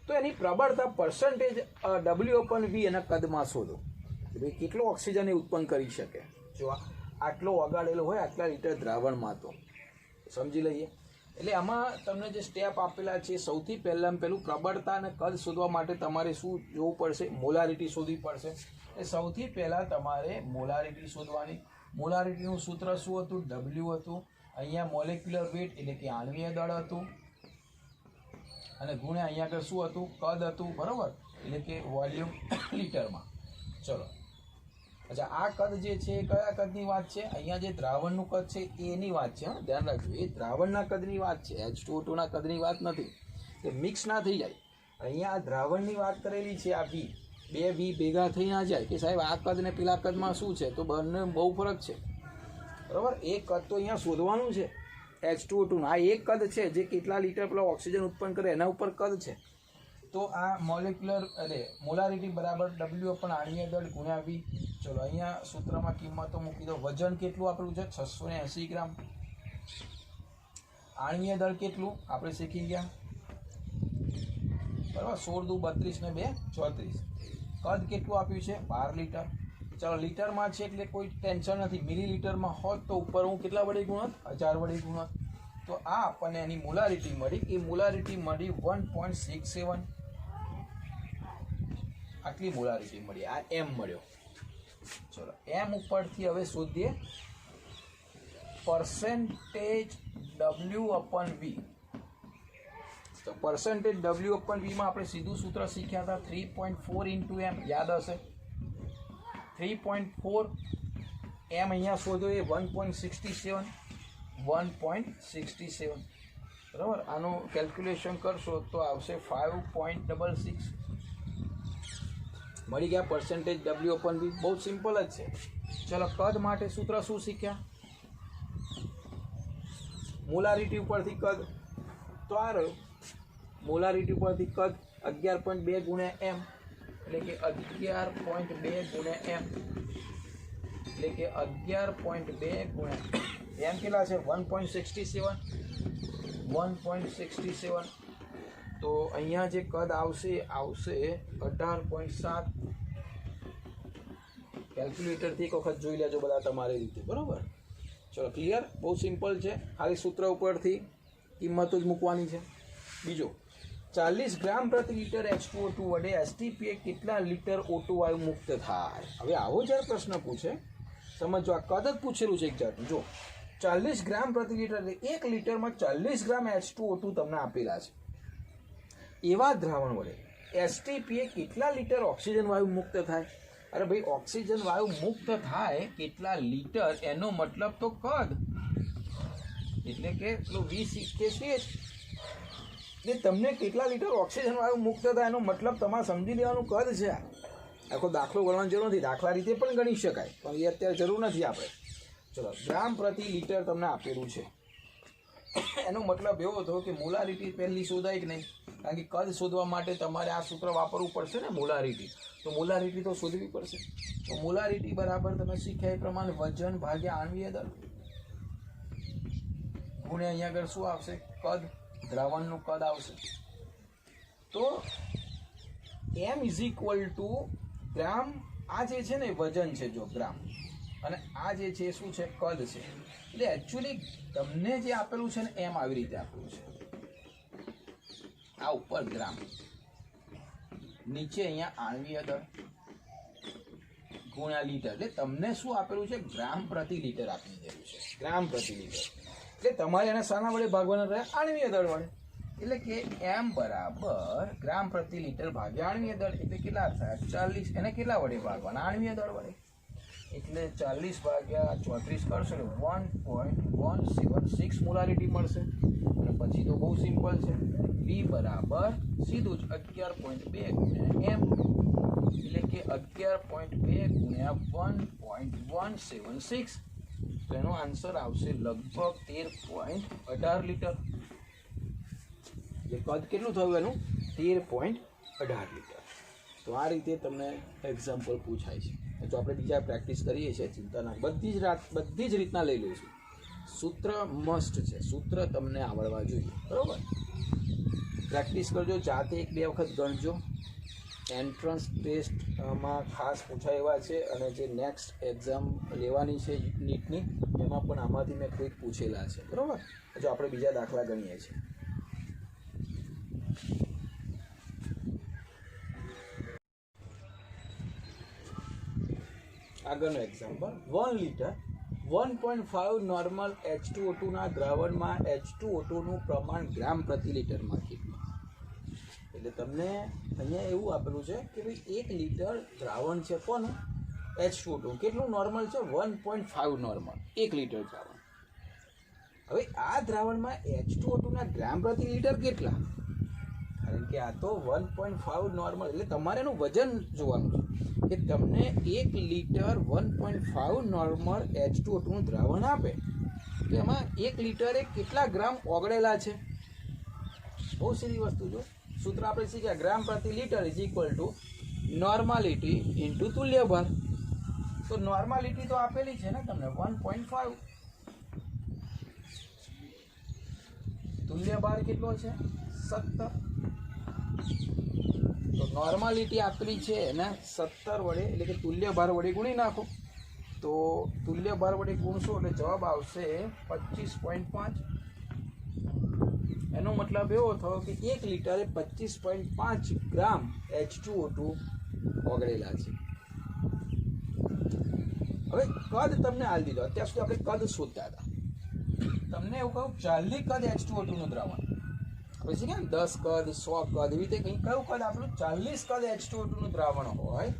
તો એની પ્રબળતા પર્સન્ટેજ W/V એના કદમાં શોધો. ભાઈ કેટલો ઓક્સિજન એ ઉત્પન્ન કરી શકે. જો આટલો ઓગાળેલો હોય આટલા લીટર દ્રાવણમાં, તો સમજી લઈએ. એટલે આમાં તમને જે સ્ટેપ આપેલા છે, સૌથી પહેલાં પહેલું પ્રબળતા અને કદ શોધવા માટે તમારે શું જોવું પડશે? મોલારિટી શોધવી પડશે. એ સૌથી પહેલાં તમારે મોલારિટી શોધવાની. મોલારિટીનું સૂત્ર શું હતું? W હતું. અહીંયા મોલેક્યુલર વેટ એટલે કે આણ્વીય દળ હતું, અને ગુણ્યા અહીંયા આગળ શું હતું? કદ હતું. બરાબર. એટલે કે વોલ્યુમ લીટરમાં. ચલો, અચ્છા, આ કદ જે છે એ કયા કદની વાત છે? અહીંયા જે દ્રાવણનું કદ છે એની વાત છે. ધ્યાન રાખજો, એ દ્રાવણના કદની વાત છે, H2O2 ના કદની વાત નથી. એ મિક્સ ના થઈ જાય. અહીંયા આ દ્રાવણની વાત કરેલી છે. આ V, બે V ભેગા થઈ ના જાય કે સાહેબ આ કદ ને પેલા કદમાં શું છે, તો બંને બહુ ફરક છે. બરાબર. એ કદ તો અહીંયા શોધવાનું છે H2O2 નું. આ એક કદ છે જે કેટલા લીટર પેલા ઓક્સિજન ઉત્પન્ન કરે એના ઉપર કદ છે. તો આ મોલેક્યુલર મોલારિટી બરાબર W પણ આણ્વીય દળ ગુણ્યા V. ચલો, અહીંયા સૂત્રમાં કિંમતો મૂકી દો. વજન કેટલું આપેલું છે? 680 ગ્રામ. આણ્વીય દળ કેટલું આપણે શીખી ગયા? બરાબર. 16 × 32 ને 2 = 34. કદ કેટલું આપ્યું છે? 12 લીટર. ચાલો, લીટરમાં છે એટલે કોઈ ટેન્શન નથી. મિલીલીટરમાં હોત તો ઉપર હું કેટલા વડે ગુણત? 1000 વડે ગુણત. તો આ આપણને એની મોલારિટી મળી. એ મોલારિટી મળી 1.67. આટલી મોલારિટી મળી. આ M મળ્યો. ચલો, M ઉપરથી હવે શોધીએ પર્સન્ટેજ W/V. તો પર્સન્ટેજ W/V માં આપણે સીધું સૂત્ર શીખ્યા હતા 3.4 × M. યાદ હશે. 3.4 M અહીંયા શોધો એ 1.67. 1.67. બરાબર. આનું કેલ્ક્યુલેશન કરશો તો આવશે 5.66. મળી ગયા પર્સન્ટેજ W/V. બહુ સિમ્પલ જ છે. ચલો, કદ માટે સૂત્ર શું શીખ્યા? મોલારિટી ઉપરથી કદ. તો આ રહ્યો મોલારિટી ઉપરથી કદ 11.2 × M, એટલે કે 11.2 × M, એટલે કે 11.2 × M કેટલા છે? 1.67. 1.67. તો અહીંયા જે કદ આવશે 18.7. કેલ્ક્યુલેટરથી એક વખત જોઈ લેજો બધા તમારી રીતે. બરાબર. ચલો, ક્લિયર. બહુ સિમ્પલ છે. ખાલી સૂત્ર ઉપરથી કિંમતો જ મૂકવાની છે. બીજો, 40 ગ્રામ પ્રતિ લીટર H2O2 વડે STPA કેટલા લીટર O2 વાયુ મુક્ત થાય? હવે આવો જ્યારે પ્રશ્ન પૂછે, સમજો, આ કદ જ પૂછેલું છે એક જાતનું. જો 40 ગ્રામ પ્રતિ લીટર, એટલે 1 લીટરમાં 40 ગ્રામ H2O2 તમને આપેલા છે. એવા દ્રાવણ વડે STPA કેટલા લીટર ઓક્સિજન વાયુ મુક્ત થાય? અરે ભાઈ, ઓક્સિજન વાયુ મુક્ત થાય કેટલા લીટર, એનો મતલબ તો કદ, એટલે કે પેલું 20 ને તમને કેટલા લીટર ઓક્સિજન વાયુ મુક્ત થાય એનો મતલબ તમારે સમજી લેવાનું કદ છે. આખો દાખલો ગણવાની જરૂર નથી. દાખલા રીતે પણ ગણી શકાય, પણ એ અત્યારે જરૂર નથી આપણે. ચલો, ગ્રામ પ્રતિ લીટર તમને આપેલું છે. એનો મતલબ એવો થયો કે મોલારિટી પહેલી શોધાય કે નહીં, કારણ કે કદ શોધવા માટે તમારે આ સૂત્ર વાપરવું પડશે ને, મોલારિટી. તો મોલારિટી તો શોધવી પડશે. તો મોલારિટી બરાબર તમે શીખ્યા એ પ્રમાણે વજન ભાગ્યા આણ્વીય દળ ગુણ્યા અહીંયા આગળ શું આવશે? કદ. દ્રાવણનું કદ આવશે. તો M = ગ્રામ. આ જે છે ને વજન છે, જો ગ્રામ, અને આ જે છે શું છે? કદ છે. એટલે એકચ્યુઅલી તમને જે આપેલું છે ને M આવી રીતે આપેલું છે. આ ઉપર ગ્રામ, નીચે અહીંયા આણ્વીય દળ ગુણ્યા લીટર. એટલે તમને શું આપેલું છે? ગ્રામ પ્રતિ લીટર આપી દેલું છે. ગ્રામ પ્રતિ લીટર. એટલે તમારે એને શાના વડે ભાગવાના રહે? આણ્વીય દળ વડે. એટલે કે M બરાબર ગ્રામ પ્રતિ લીટર ભાગ્યા આણ્વીય દળ. એટલે કેટલા થાય? 40. એને કેટલા વડે ભાગવાના? આણ્વીય દળ વડે. એટલે 40 ભાગ્યા 34 કરશો એટલે 1.176 મોલારિટી મળશે. અને પછી તો બહુ સિમ્પલ છે, V બરાબર સીધું જ 11.2 ગુણ્યા m, એટલે કે 11.2 ગુણ્યા 1.176. તો એનો આન્સર આવશે લગભગ 13.18 લીટર. કદ કેટલું થયું એનું? 13.18 લીટર. તો આ રીતે તમને એક્ઝામ્પલ પૂછાય છે. તો આપણે બીજા પ્રેક્ટિસ કરીએ છીએ, ચિંતા ના, બધી જ રીતના લઈ લઈશું. સૂત્ર મસ્ટ છે, સૂત્ર તમને આવડવા જોઈએ, બરાબર? પ્રેક્ટિસ કરજો, જાતે 1-2 વખત ગણજો. એન્ટ્રન્સ ટેસ્ટમાં ખાસ પૂછાય એવા છે, અને જે નેક્સ્ટ એક્ઝામ લેવાની છે નીટની, એમાં પણ આમાંથી મેં કોઈક પૂછેલા છે, બરાબર? જો આપણે બીજા દાખલા ગણીએ છીએ. આગળનો એક્ઝામ્પલ, 1 લીટર 1.5 નોર્મલ H2O2 ના દ્રાવણમાં H2O2 નું પ્રમાણ ગ્રામ પ્રતિ લીટરમાં કેટલું? એટલે તમને અહીંયા એવું આપેલું છે કે ભાઈ 1 લીટર દ્રાવણ છે, કોનું? H2O2. કેટલું નોર્મલ છે? 1.5 નોર્મલ, 1 લીટર દ્રાવણ. હવે આ દ્રાવણમાં H2O2 ના ગ્રામ પ્રતિ લીટર કેટલા? કારણ કે આ તો 1.5 નોર્મલ, એટલે તમારે એનું વજન જોવાનું છે કે તમને 1 લીટર 1.5 નોર્મલ H2O2 નું દ્રાવણ આપે તો એમાં 1 લીટરે કેટલા ગ્રામ ઓગળેલા છે. બહુ સીધી વસ્તુ. જો સૂત્ર આપણે શીખ્યા, ગ્રામ પ્રતિ litre is equal to normality into તુલ્યભાર. તો નોર્માલિટી તો આપેલી છે ને તમને 1.5, તુલ્યભાર કેટલો છે? 17. તો નોર્માલિટી આપેલી છે એને 17 વડે, એટલે કે તુલ્યભાર વડે ગુણી નાખો. તો તુલ્યભાર વડે ગુણશો એટલે જવાબ આવશે 25.5. એનો મતલબ એવો થયો કે 1 લીટરે 25.5 ગ્રામ H2O2 ઓગળેલા છે. હવે કદ તમને આલી દીધો. અત્યાર સુધી આપણે કદ શોધતા હતા. તમને એવું કહું, 40 કદ H2O2 નું દ્રાવણ, પછી કેમ 10 કદ, 100 કદ, એવી રીતે કંઈ કયું કદ આપણું 40 કદ H2O2 નું દ્રાવણ હોય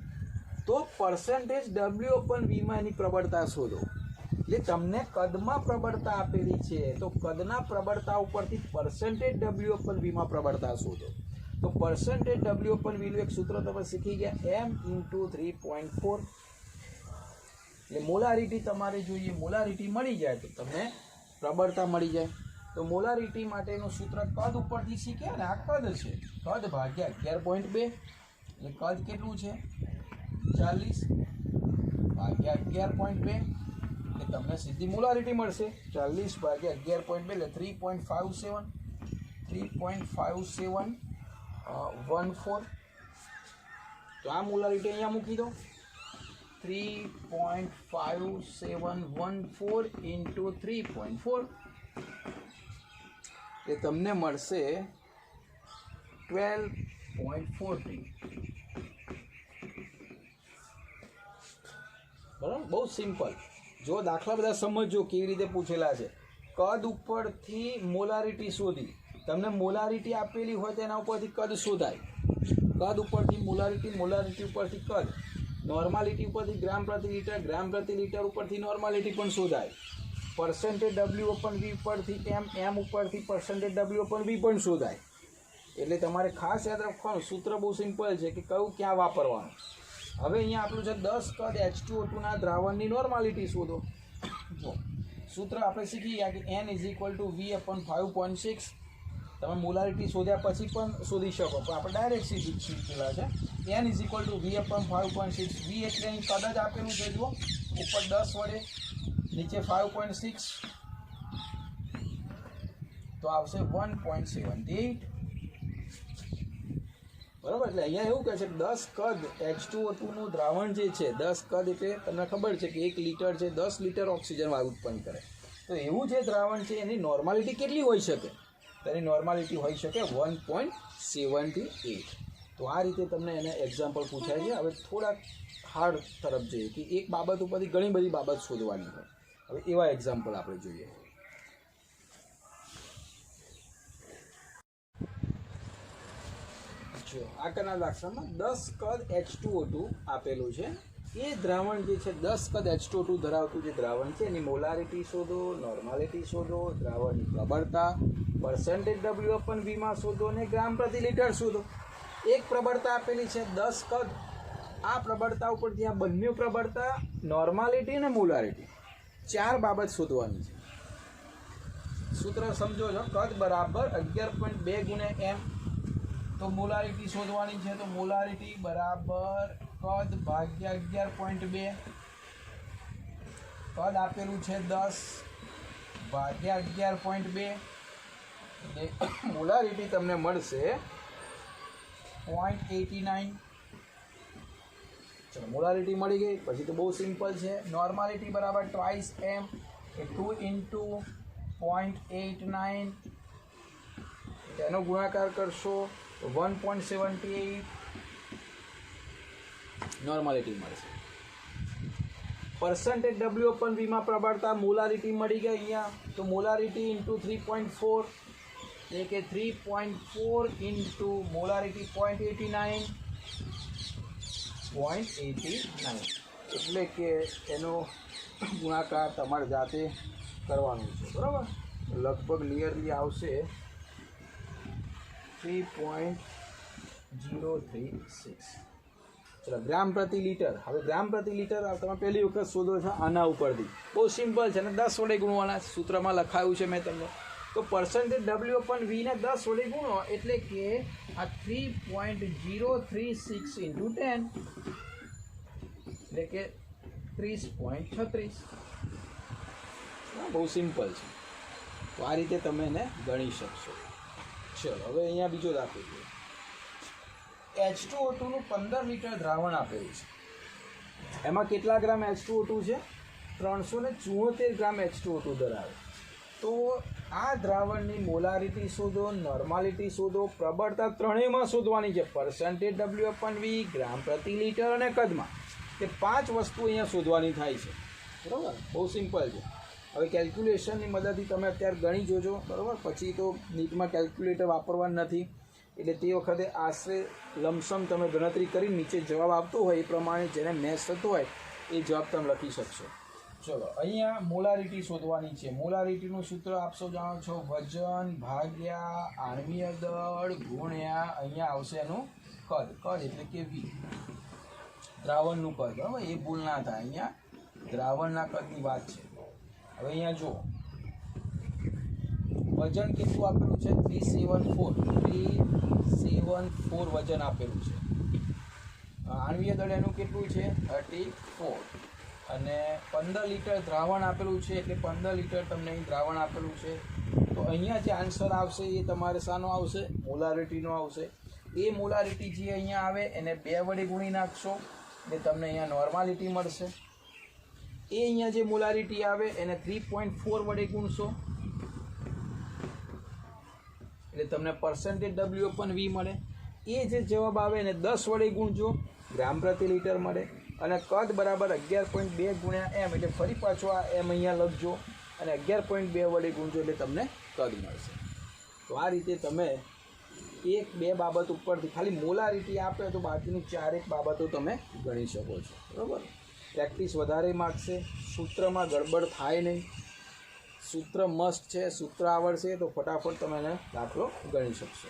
તો પરસેન્ટેજ W/V માં એની પ્રબળતા શોધો. એટલે તમને કદમાં પ્રબળતા આપેલી છે, તો કદના પ્રબળતા ઉપરથી પરસેન્ટેજ W/V માં પ્રબળતા શોધો. તો પરસેન્ટેજ W/V નું એક સૂત્ર તમે શીખી ગયા, m × 3.4. એટલે મોલારિટી તમારે જોઈએ, મોલારિટી મળી જાય તો તમને પ્રબળતા મળી જાય. તો મોલારિટી માટેનું સૂત્ર કદ ઉપરથી શીખ્યા ને, આ કદ છે, કદ ભાગ્યા 11.2. એટલે કદ કેટલું છે? 40 ભાગ્યા 11.2, એટલે તમને સીધી મોલારિટી મળશે. 40 ભાગ્યા 11.2 એટલે 3.57, 3.5714. તો આ મોલારિટી અહીંયા મૂકી દો. 3.5714 ઇન્ટુ 3.4, એ તમને મળશે 12.40. બરાબર? બહુ સિમ્પલ. જો દાખલા બધા સમજો કેવી રીતે પૂછેલા છે. કદ ઉપરથી મોલારિટી શોધી, તમને મોલારિટી આપેલી હોય તેના ઉપરથી કદ શોધાય. કદ ઉપરથી મોલારિટી, મોલારિટી ઉપરથી કદ, નોર્માલિટી ઉપરથી ગ્રામ પ્રતિ લીટર, ગ્રામ પ્રતિ લીટર ઉપરથી નોર્માલિટી પણ શોધાય. પરસેન્ટેજ W/V ઉપરથી m ઉપરથી પરસેન્ટેજ W/V પણ શોધાય. એટલે તમારે ખાસ યાદ રાખવાનું, સૂત્ર બહુ સિમ્પલ છે કે કયું ક્યાં વાપરવાનું. હવે અહીંયા આપણું છે 10 કદ H2O2 ના દ્રાવણની નોર્માલિટી શોધો. જો સૂત્ર આપણે શીખી ગયા કે n = V/5.6. તમે મોલારિટી શોધ્યા પછી પણ શોધી શકો, પણ આપણે ડાયરેક્ટ શીખેલા છે. n = V/5.6. V એટલે અહીં કદ જ આપેલું છે, જુઓ ઉપર 10 વડે, નીચે 5.6, તો આવશે 1.78. બરાબર? એટલે અહીંયા એવું કહે છે કે 10 કદ H2O2 નું દ્રાવણ જે છે, 10 કદ એટલે તમને ખબર છે કે 1 લીટર છે, 10 લીટર ઓક્સિજન વાયુ ઉત્પન્ન કરે. તો એવું જે દ્રાવણ છે એની નોર્માલિટી કેટલી હોઈ શકે? તો એની નોર્માલિટી હોઈ શકે 1.78. તો આ રીતે તમને એને એક્ઝામ્પલ પૂછાય છે. હવે થોડાક હાર્ડ તરફ જઈએ કે એક બાબત ઉપરથી ઘણી બધી બાબત શોધવાની હોય. હવે એવા એક્ઝામ્પલ આપણે જોઈએ. જો આગળના દાખલામાં 10 કદ H2O2 આપેલું છે એ દ્રાવણ જે છે 10 કદ H2O2 ધરાવતું જે દ્રાવણ છે એની મોલારિટી શોધો, નોર્માલિટી શોધો, દ્રાવણની પ્રબળતા, પર્સન્ટેજ W/V માં શોધો અને ગ્રામ પ્રતિ લીટર શોધો. એક પ્રબળતા આપેલી છે 10 કદ. આ પ્રબળતા ઉપર જ્યાં બંને પ્રબળતા, નોર્માલિટી અને મોલારિટી 4 બાબત શોધવાની છે. સૂત્ર સમજો છો, કદ બરાબર 11.2 ગુણ્યા m. તો મોલારિટી શોધવાની છે, તો મોલારિટી બરાબર કદ ભાગ્યા 11.2. કદ આપેલું છે 10 ભાગ્યા 11.2 એટલે મોલારિટી તમને મળશે 0.89. ચલો મોલારિટી મળી ગઈ. પછી તો બહુ સિમ્પલ છે. નોર્માલિટી બરાબર ટ્વાઇસ m એ 2 × 0.89 તેનો ગુણાકાર કરશો 1.78 નોર્માલિટી મળશે. પર્સન્ટેજ W/V માં પ્રબળતા મોલારિટી મળી ગઈ અહીંયા, તો મોલારિટી ઇન્ટુ 3.4 એટલે કે 3.4 ઇન્ટુ મોલારિટી 0.89 એટલે કે એનો ગુણાકાર તમારે જાતે કરવાનું છે, બરાબર. લગભગ નિયરલી આવશે 3.036. ચલો ગ્રામ પ્રતિ લીટર. હવે ગ્રામ પ્રતિ લીટર તમે પહેલી વખત શોધો છો આના ઉપરથી. બહુ સિમ્પલ છે ને 10 વડે ગુણવાના. સૂત્રમાં લખાયું છે મેં તમને. તો પર્સન્ટેજ W/V ને 10 વડે ગુણો એટલે કે આ 3.036 ઇન્ટુ 10 એટલે કે 30.36. બહુ સિમ્પલ છે. તો આ રીતે તમે એને ગણી શકશો. ચલો હવે અહીંયા બીજો દાખલો જોઈએ. H2O2 નું 15 લિટર દ્રાવણ આપેલું છે. એમાં કેટલા ગ્રામ H2O2 છે? 374 ગ્રામ H2O2 ધરાવે. તો આ દ્રાવણની મોલારિટી શોધો, નોર્માલિટી શોધો, પ્રબળતા ત્રણેયમાં શોધવાની છે. પર્સન્ટેજ W/V, ગ્રામ પ્રતિ લીટર અને કદમાં. તે 5 વસ્તુ અહીંયા શોધવાની થાય છે, બરાબર. બહુ સિમ્પલ છે. હવે કેલ્ક્યુલેશનની મદદથી તમે અત્યારે ગણી જોજો, બરાબર. પછી તો નીટમાં કેલ્ક્યુલેટર વાપરવાનું નથી, એટલે તે વખતે આશરે લમસમ તમે ગણતરી કરી નીચે જવાબ આવતો હોય એ પ્રમાણે જેને મેચ થતો હોય એ જવાબ તમે લખી શકશો. ચલો અહીંયા મોલારિટી શોધવાની છે. મોલારિટીનું સૂત્ર આપશો જાણો છો, વજન ભાગ્યા આણ્વીય દળ ગુણ્યા અહીંયા આવશે એનું કદ. કદ એટલે કે V, દ્રાવણનું કદ, બરાબર. એ ભૂલ ના થાય. અહીંયા દ્રાવણના કદની વાત છે. હવે અહીંયા જુઓ વજન કેટલું આપેલું છે? 374 વજન આપેલું છે. આણ્વીય દળ એનું કેટલું છે? 34. અને 15 લિટર દ્રાવણ આપેલું છે, એટલે 15 લિટર તમને અહીં દ્રાવણ આપેલું છે. તો અહીંયા જે આન્સર આવશે એ તમારે શાનો આવશે? મોલારિટીનો આવશે. એ મોલારિટી જે અહીંયા આવે એને 2 વડે ગુણી નાખશો એટલે તમને અહીંયા નોર્માલિટી મળશે. એ અહીંયા જે મોલારિટી આવે એને 3.4 વડે ગુણશો એટલે તમને પર્સન્ટેજ W/V મળે. એ જે જવાબ આવે એને 10 વડે ગુણજો, ગ્રામ પ્રતિ લીટર મળે. અને કદ બરાબર 11.2 ગુણ્યા m એટલે ફરી પાછો આ m અહીંયા લખજો અને 11.2 વડે ગુણજો એટલે તમને કદ મળશે. તો આ રીતે તમે 1-2 બાબત ઉપરથી ખાલી મોલારિટી આપે તો બાકીની 4 બાબતો તમે ગણી શકો છો, બરાબર. પ્રેક્ટિસ વધારે માગશે. સૂત્રમાં ગડબડ થાય નહીં. સૂત્ર મસ્ત છે. સૂત્ર આવડશે તો ફટાફટ તમે એને દાખલો ગણી શકશો.